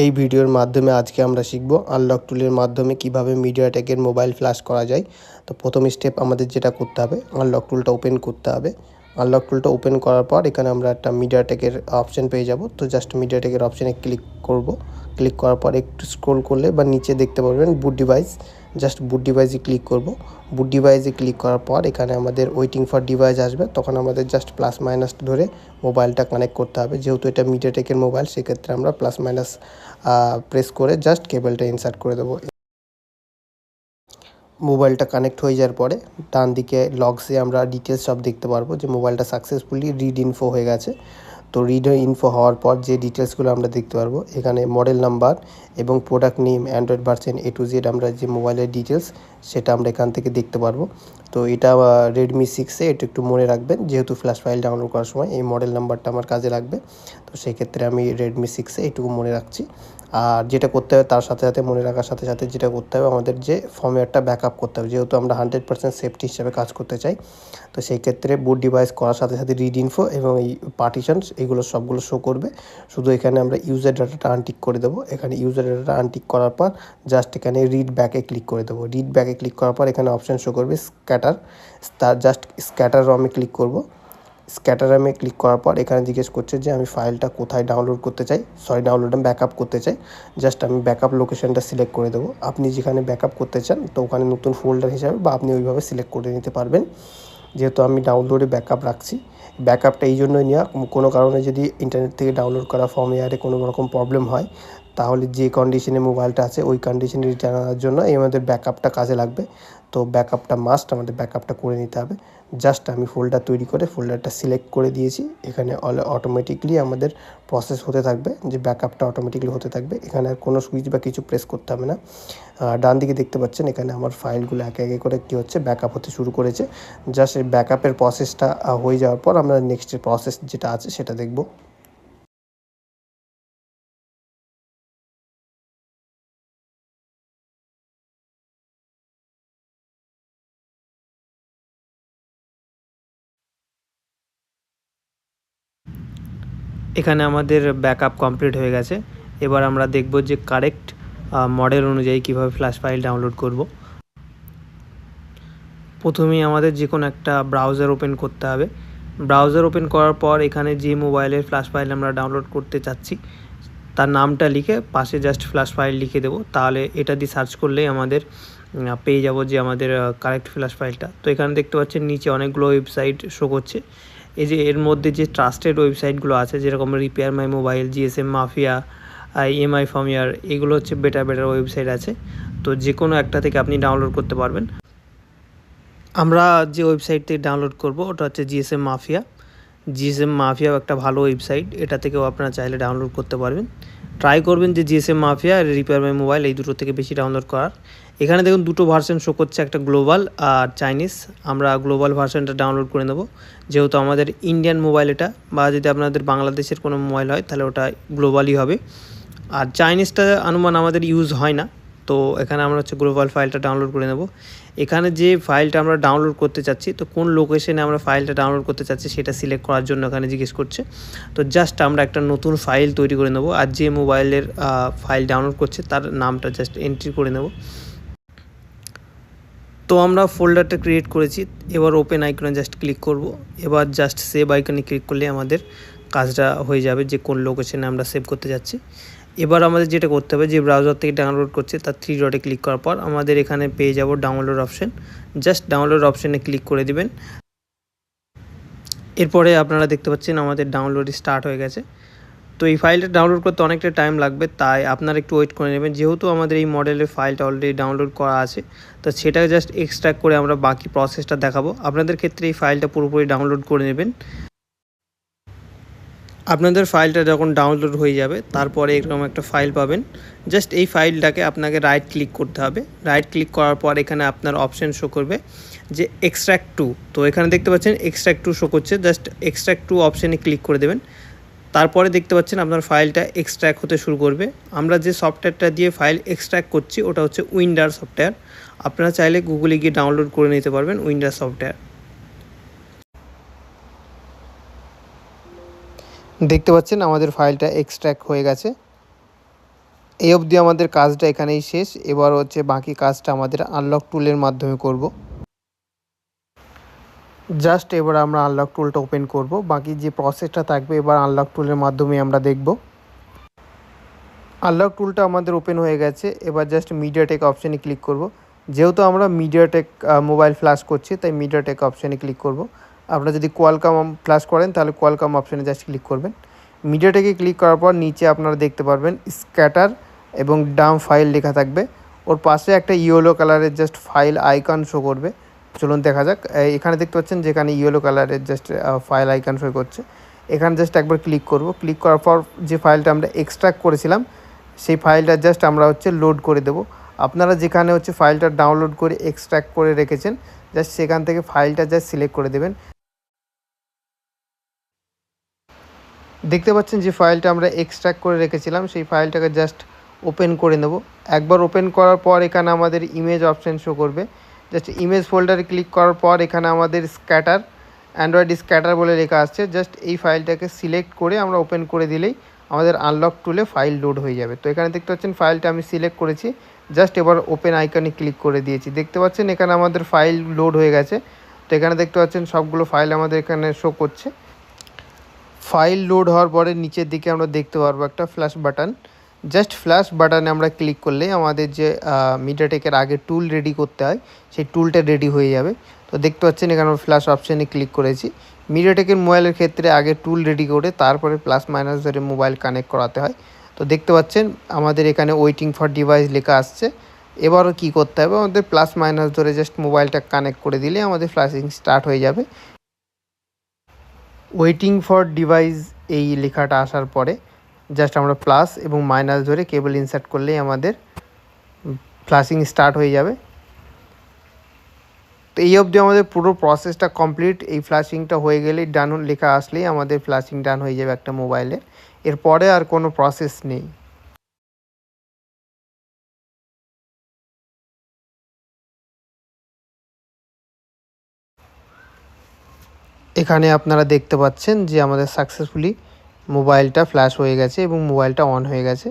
এই ভিডিওর মাধ্যমে আজকে আমরা শিখব আনলক টুলের মাধ্যমে কিভাবে মিডিয়াটেকের মোবাইল ফ্ল্যাশ করা যায়। তো প্রথম স্টেপ আমাদের যেটা করতে হবে, আনলক টুলটা ওপেন করতে হবে। আনলক টুলটা ওপেন করার পর এখানে আমরা একটা মিডিয়াটেকের অপশন পেয়ে যাব। তো জাস্ট মিডিয়াটেকের অপশানে ক্লিক করব। ক্লিক করার পর একটু স্ক্রল করলে বা নিচে দেখতে পারবেন বুট ডিভাইস। জাস্ট বুট ডিভাইসে ক্লিক করব। বুট ডিভাইসে ক্লিক করার পর এখানে আমাদের ওয়েটিং ফর ডিভাইস আসবে। তখন আমাদের জাস্ট প্লাস মাইনাস ধরে মোবাইলটা কানেক্ট করতে হবে। যেহেতু এটা মিডিয়াটেকের মোবাইল, সেক্ষেত্রে আমরা প্লাস মাইনাস প্রেস করে জাস্ট কেবলটা ইনসার্ট করে দেবো। মোবাইলটা কানেক্ট হয়ে যাওয়ার পরে ডান দিকে লগসে আমরা ডিটেলস সব দেখতে পারবো যে মোবাইলটা সাকসেসফুলি রিড ইনফো হয়ে গেছে। তো রিড ইনফো হওয়ার পর যে ডিটেলসগুলো আমরা দেখতে পারবো, এখানে মডেল নাম্বার এবং product name, Android version A to Z আমরা যে মোবাইলের ডিটেলস সেটা আমরা এখান থেকে দেখতে পারবো। তো এটা রেডমি 6-এ, এটা একটু মনে রাখবেন, যেহেতু ফ্ল্যাশ ফাইল ডাউনলোড করার সময় এই মডেল নাম্বারটা আমার কাজে লাগবে। তো সেই ক্ষেত্রে আমি রেডমি 6-এ এটুকু মনে রাখছি। আর যেটা করতে হবে তার সাথে সাথে মনে রাখার সাথে সাথে যেটা করতে হবে, আমাদের যে ফর্মওয়্যারটা ব্যাকআপ করতে হবে, যেহেতু আমরা 100% সেফটি হিসাবে কাজ করতে চাই। তো সেই ক্ষেত্রে বুট ডিভাইস করার সাথে সাথে রিড ইনফো এবং এই পার্টিশনস এগুলো সবগুলো শো করবে। শুধু এখানে আমরা ইউজার ডাটাটা আনটিক করে দেবো। এখানে ইউজার ডাটাটা আনটিক করার পর জাস্ট এখানে রিড ব্যাকে ক্লিক করে দেবো। রিড ব্যাকে ক্লিক করার পর এখানে অপশান শো করবে স্ক্যাটার। তার জাস্ট স্ক্যাটার আমি ক্লিক করব। স্ক্যাটারামে ক্লিক করার পর এখানে জিজ্ঞেস করছে যে আমি ফাইলটা কোথায় ডাউনলোড করতে চাই, ব্যাকআপ করতে চাই। জাস্ট আমি ব্যাকআপ লোকেশনটা সিলেক্ট করে দেবো। আপনি যেখানে ব্যাকআপ করতে চান তো ওখানে নতুন ফোল্ডার হিসাবে বা আপনি ওইভাবে সিলেক্ট করে নিতে পারবেন। যেহেতু আমি ডাউনলোডে ব্যাকআপ রাখছি, ব্যাকআপটা এই জন্যই নেওয়া, কোনো কারণে যদি ইন্টারনেট থেকে ডাউনলোড করা ফর্মওয়্যারে কোনো রকম প্রবলেম হয়, তাহলে যে কন্ডিশনে মোবাইলটা আছে ওই কন্ডিশনে জানার জন্য এই আমাদের ব্যাকআপটা কাজে লাগবে। তো ব্যাকআপটা মাস্ট, আমাদের ব্যাকআপটা করে নিতে হবে। জাস্ট আমি ফোল্ডার তৈরি করে ফোল্ডারটা সিলেক্ট করে দিয়েছি। এখানে অটোমেটিকলি আমাদের প্রসেস হতে থাকবে, যে ব্যাকআপটা অটোমেটিকলি হতে থাকবে। এখানে আর কোনো সুইচ বা কিছু প্রেস করতে হবে না। ডান দিকে দেখতে পাচ্ছেন এখানে আমার ফাইলগুলো একে একে করে কী হচ্ছে, ব্যাকআপ হতে শুরু করেছে। জাস্ট এই ব্যাকআপের প্রসেসটা হয়ে যাওয়ার পর আমরা নেক্সটের প্রসেস যেটা আছে সেটা দেখব। এখানে আমাদের ব্যাকআপ কমপ্লিট হয়ে গেছে। এবার আমরা দেখব যে কারেক্ট মডেল অনুযায়ী কীভাবে ফ্ল্যাশ ফাইল ডাউনলোড করব। প্রথমেই আমাদের যে কোনো একটা ব্রাউজার ওপেন করতে হবে। ব্রাউজার ওপেন করার পর এখানে যে মোবাইলের ফ্ল্যাশ ফাইল আমরা ডাউনলোড করতে চাচ্ছি তার নামটা লিখে পাশে জাস্ট ফ্ল্যাশ ফাইল লিখে দেবো। তাহলে এটা দিয়ে সার্চ করলেই আমাদের পেয়ে যাব যে আমাদের কারেক্ট ফ্ল্যাশ ফাইলটা। তো এখানে দেখতে পাচ্ছেন নিচে অনেকগুলো ওয়েবসাইট শো করছে। এই যে এর মধ্যে যে ট্রাস্টেড ওয়েবসাইটগুলো আছে, যেরকম repair my mobile, GSM mafia, MI firmware, এগুলো হচ্ছে বেটার ওয়েবসাইট আছে। তো যে কোনো একটা থেকে আপনি ডাউনলোড করতে পারবেন। আমরা যে ওয়েবসাইট থেকে ডাউনলোড করব ওটা হচ্ছে জিএসএম মাফিয়া। জিএসএম মাফিয়াও একটা ভালো ওয়েবসাইট, এটা থেকেও আপনারা চাইলে ডাউনলোড করতে পারবেন। ট্রাই করবেন যে জিএসএম মাফিয়া আর রিপেয়ার মাই মোবাইল এই দুটো থেকে বেশি ডাউনলোড করার। এখানে দেখুন দুটো ভার্সন শো করছে, একটা গ্লোবাল আর চাইনিজ। আমরা গ্লোবাল ভার্সনটা ডাউনলোড করে নেব, যেহেতু আমাদের ইন্ডিয়ান মোবাইল এটা, বা যদি আপনাদের বাংলাদেশের কোনো মোবাইল হয় তাহলে ওটা গ্লোবালই হবে। আর চাইনিজটা অনুমান আমাদের ইউজ হয় না। তো এখানে আমরা হচ্ছে গ্লোবাল ফাইলটা ডাউনলোড করে নেব। এখানে যে ফাইলটা আমরা ডাউনলোড করতে চাচ্ছি, তো কোন লোকেশনে আমরা ফাইলটা ডাউনলোড করতে চাচ্ছি সেটা সিলেক্ট করার জন্য এখানে জিজ্ঞেস করছে। তো জাস্ট আমরা একটা নতুন ফাইল তৈরি করে নেব, আর যে মোবাইলের ফাইল ডাউনলোড করছে তার নামটা জাস্ট এন্ট্রি করে নেব। তো আমরা ফোল্ডারটা ক্রিয়েট করেছি। এবার ওপেন আইকনে জাস্ট ক্লিক করব। এবার জাস্ট সেভ আইকনে ক্লিক করলে আমাদের কাজটা হয়ে যাবে, যে কোন লোকেশনে আমরা সেভ করতে যাচ্ছি। এবার আমাদের যেটা করতে হবে, যে ব্রাউজার থেকে ডাউনলোড করছে তার 3 ডটে ক্লিক করার পর আমাদের এখানে পেয়ে যাব ডাউনলোড অপশন। জাস্ট ডাউনলোড অপশানে ক্লিক করে দিবেন। এরপরে আপনারা দেখতে পাচ্ছেন আমাদের ডাউনলোড স্টার্ট হয়ে গেছে। তো এই ফাইলটা ডাউনলোড করতে অনেকটা টাইম লাগবে, তাই আপনারা একটু ওয়েট করে নেবেন। যেহেতু আমাদের এই মডেলের ফাইলটা অলরেডি ডাউনলোড করা আছে, তো সেটাকে জাস্ট এক্সট্রাক্ট করে আমরা বাকি প্রসেসটা দেখাবো। আপনাদের ক্ষেত্রে এই ফাইলটা পুরোপুরি ডাউনলোড করে নেবেন। আপনাদের ফাইলটা যখন ডাউনলোড হয়ে যাবে তারপরে এরকম একটা ফাইল পাবেন। জাস্ট এই ফাইলটাকে আপনাকে রাইট ক্লিক করতে হবে। রাইট ক্লিক করার পর এখানে আপনার অপশান শো করবে যে এক্সট্র্যাক্ট টু। তো এখানে দেখতে পাচ্ছেন এক্সট্র্যাক্ট টু শো করছে, জাস্ট এক্সট্র্যাক্ট টু অপশানে ক্লিক করে দেবেন। তারপরে দেখতে পাচ্ছেন আপনার ফাইলটা এক্সট্র্যাক্ট হতে শুরু করবে। আমরা যে সফটওয়্যারটা দিয়ে ফাইল এক্সট্র্যাক্ট করছি ওটা হচ্ছে উইন্ডার সফটওয়্যার। আপনারা চাইলে গুগলে গিয়ে ডাউনলোড করে নিতে পারবেন উইন্ডার সফটওয়্যার। দেখতে পাচ্ছেন আমাদের ফাইলটা এক্সট্র্যাক্ট হয়ে গেছে। এই অবধি আমাদের কাজটা এখানেই শেষ। এবার হচ্ছে বাকি কাজটা আমাদের আনলক টুলের মাধ্যমে করব। জাস্ট এবার আমরা আনলক টুলটা ওপেন করব, বাকি যে প্রসেসটা থাকবে এবার আনলক টুলের মাধ্যমে আমরা দেখব। আনলক টুলটা আমাদের ওপেন হয়ে গেছে। এবার জাস্ট মিডিয়াটেক অপশানে ক্লিক করব। যেহেতু আমরা মিডিয়াটেক মোবাইল ফ্ল্যাশ করছি, তাই মিডিয়াটেক অপশানে ক্লিক করব। আপনারা যদি কোয়ালকম ফ্ল্যাশ করেন তাহলে কোয়ালকম অপশানে জাস্ট ক্লিক করবেন। মিডিয়াটেকে ক্লিক করার পর নিচে আপনারা দেখতে পারবেন স্ক্যাটার এবং ডাম্প ফাইল লেখা থাকবে। ওর পাশে একটা ইয়েলো কালারের জাস্ট ফাইল আইকন শো করবে। চলুন দেখা যাক। এখানে দেখতে পাচ্ছেন যেখানে ইয়েলো কালারের জাস্ট ফাইল আইকন শো করছে, এখানে জাস্ট একবার ক্লিক করব। ক্লিক করার পর যে ফাইলটা আমরা এক্সট্রাক্ট করেছিলাম সেই ফাইলটা জাস্ট আমরা হচ্ছে লোড করে দেব। আপনারা যেখানে হচ্ছে ফাইলটা ডাউনলোড করে এক্সট্রাক্ট করে রেখেছেন জাস্ট সেখান থেকে ফাইলটা জাস্ট সিলেক্ট করে দেবেন। দেখতে পাচ্ছেন যে ফাইলটা আমরা এক্সট্রাক্ট করে রেখেছিলাম সেই ফাইলটাকে জাস্ট ওপেন করে নেব। একবার ওপেন করার পর এখানে আমাদের ইমেজ অপশান শো করবে। জাস্ট ইমেজ ফোল্ডারে ক্লিক করার পর এখানে আমাদের স্ক্যাটার, অ্যান্ড্রয়েড স্ক্যাটার বলে লেখা আসছে। জাস্ট এই ফাইলটাকে সিলেক্ট করে আমরা ওপেন করে দিলেই আমাদের আনলক টুলে ফাইল লোড হয়ে যাবে। তো এখানে দেখতে পাচ্ছেন ফাইলটা আমি সিলেক্ট করেছি, জাস্ট এবার ওপেন আইকনে ক্লিক করে দিয়েছি। দেখতে পাচ্ছেন এখানে আমাদের ফাইল লোড হয়ে গেছে। তো এখানে দেখতে পাচ্ছেন সবগুলো ফাইল আমাদের এখানে শো করছে। ফাইল লোড হওয়ার পরে নিচের দিকে আমরা দেখতে পারবো একটা ফ্ল্যাশ বাটন। জাস্ট ফ্ল্যাশ বাটনে আমরা ক্লিক করলেই আমাদের যে মিডিয়াটেকের আগে টুল রেডি করতে হয় সেই টুলটা রেডি হয়ে যাবে। তো দেখতে পাচ্ছেন এখানে আমরা ফ্ল্যাশ অপশানে ক্লিক করেছি। মিডিয়াটেকের মোবাইলের ক্ষেত্রে আগে টুল রেডি করে তারপরে প্লাস মাইনাস ধরে মোবাইল কানেক্ট করাতে হয়। তো দেখতে পাচ্ছেন আমাদের এখানে ওয়েটিং ফর ডিভাইস লেখা আসছে। এবারও কী করতে হবে, আমাদের প্লাস মাইনাস ধরে জাস্ট মোবাইলটা কানেক্ট করে দিলে আমাদের ফ্ল্যাশিং স্টার্ট হয়ে যাবে। ওয়েটিং ফর ডিভাইস এই লেখাটা আসার পরে জাস্ট আমরা প্লাস এবং মাইনাস ধরে কেবল ইনসার্ট করলেই আমাদের ফ্ল্যাশিং স্টার্ট হয়ে যাবে। তো এই অবধি আমাদের পুরো প্রসেসটা কমপ্লিট। এই ফ্ল্যাশিংটা হয়ে গেলেই ডান লেখা আসলেই আমাদের ফ্ল্যাশিং ডান হয়ে যাবে একটা মোবাইলে। এরপরে আর কোনো প্রসেস নেই। এখানে আপনারা দেখতে পাচ্ছেন যে আমাদের সাকসেসফুলি মোবাইলটা ফ্ল্যাশ হয়ে গেছে এবং মোবাইলটা অন হয়ে গেছে।